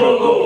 Hello.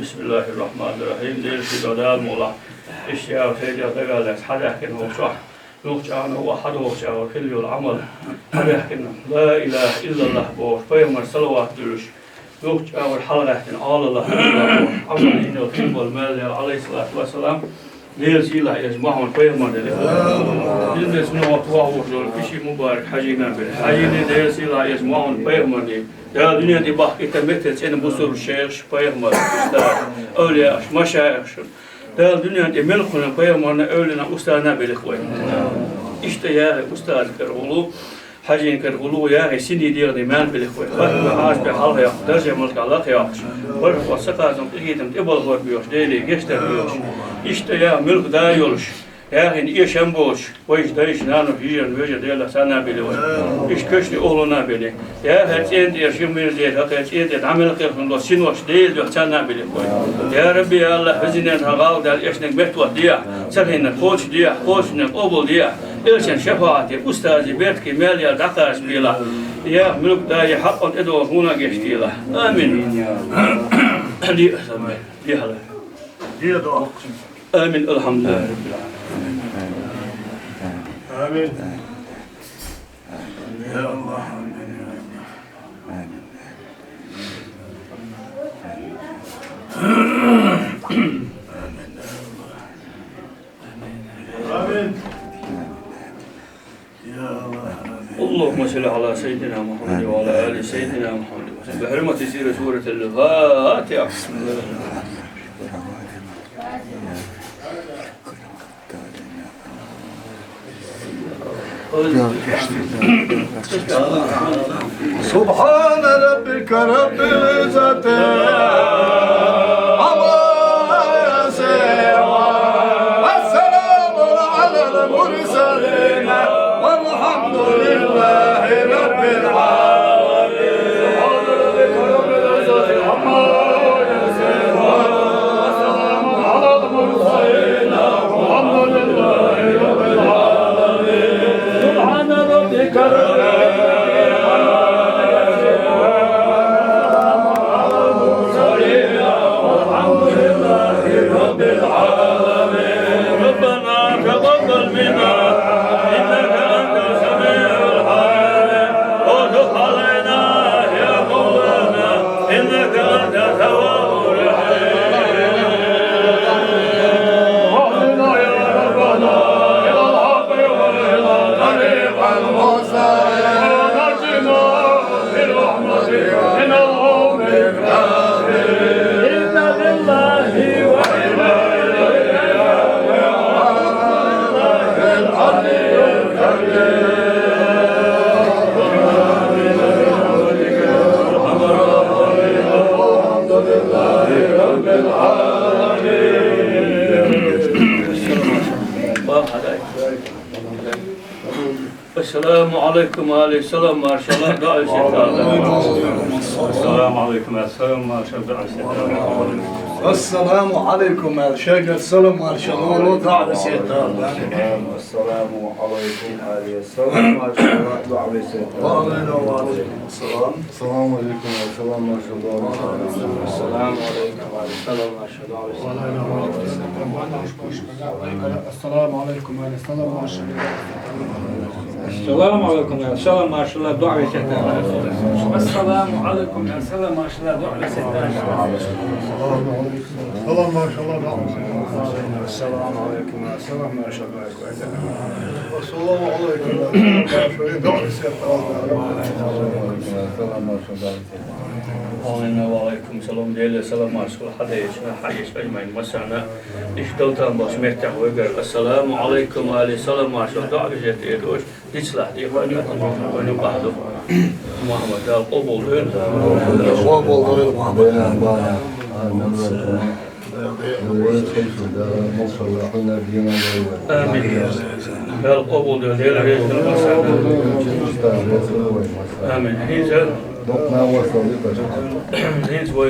Bismillahirrahmanirrahim. اشياء وسيدي وتقال حدا كنا وصح نوحنا وحد وصح وكل العمل حدا كنا لا إله إلا الله بوش فيهم الصلوات دلش نوحنا والحلقة على الله عمل إنه الكلب والمال عليه الصلاة والسلام ليل سيلا يجمعهم فيهم دلش للناس نوع تواه بشي مبارك حجينا بله حجينا ليل سيلا يجمعهم فيهم دلش يا دنيا دي بحق تمتت إن بصور الشيخ فيهم أولياء مشايخ ده dünya de melkuna peygamberine öğlene ustana belik koy. İşte ya ustad karulu, hacin karulu ya sini diyor de men belik koy. Bak ağaç bir hal ya, derece malk Allah ya. Var vasakazım gidim ebol var diyor, değil geçler diyor. İşte ya melk da yoluş. Ya hin yaşam boş, o iş da iş nano hijen veje de la sana belik. İş köşni oğluna belik. Ya her en yaşam veje hak en amel kılın sinoş değil diyor sana belik koy. Ya Rabbi ya Allah bizden hagal der eşnek metvat diye. Seninle koç diye, koçne obul diye. Elçen şefaati ustazi betki melya dakaş bila. Ya mülk dahi hakkın edo huna geçtiyle. Amin. Diye hala. Diye dua. Amin elhamdülillah. Amin. Ya Allah. Amin. Ya Allah. اللهم صل على سيدنا محمد وعلى ال سيدنا محمد بحرمة سورة الفاتحة. بسم الله سبحان ربك رب العزة عما يصفون والسلام على المرسلين والحمد لله رب العالمين. سبحان ربك رب العزة عما يصفون والسلام على المرسلين والحمد لله رب العالمين. سبحان ربك رب السلام عليكم وعليكم السلام ما شاء الله دعاء السلام عليكم السلام ما شاء الله السلام عليكم يا شيخ السلام ما شاء الله دعاء السلام السلام عليكم عليه السلام ما شاء الله دعاء وعليكم السلام. السلام عليكم السلام ما شاء الله السلام عليكم عليه السلام ما شاء الله السلام عليكم ورحمة الله وبركاته. السلام عليكم يا سلام ما شاء الله دعاء السلام السلام عليكم يا سلام ما شاء الله دعاء السلام. سلام ما شاء الله دعاء السلام عليكم يا سلام ما شاء الله السلام عليكم دعاء السلام ما شاء الله وعليكم السلام ديال السلام عليكم حديثنا حديث أجمعين مسانا إشتوتان باش مرتاح ويقر السلام عليكم وعليكم السلام ما شاء الله دعاء جت ديسلا دي فانا بعده محمد القبول آمين القبول ديال آمين هينزل دقنا وصلت هينزل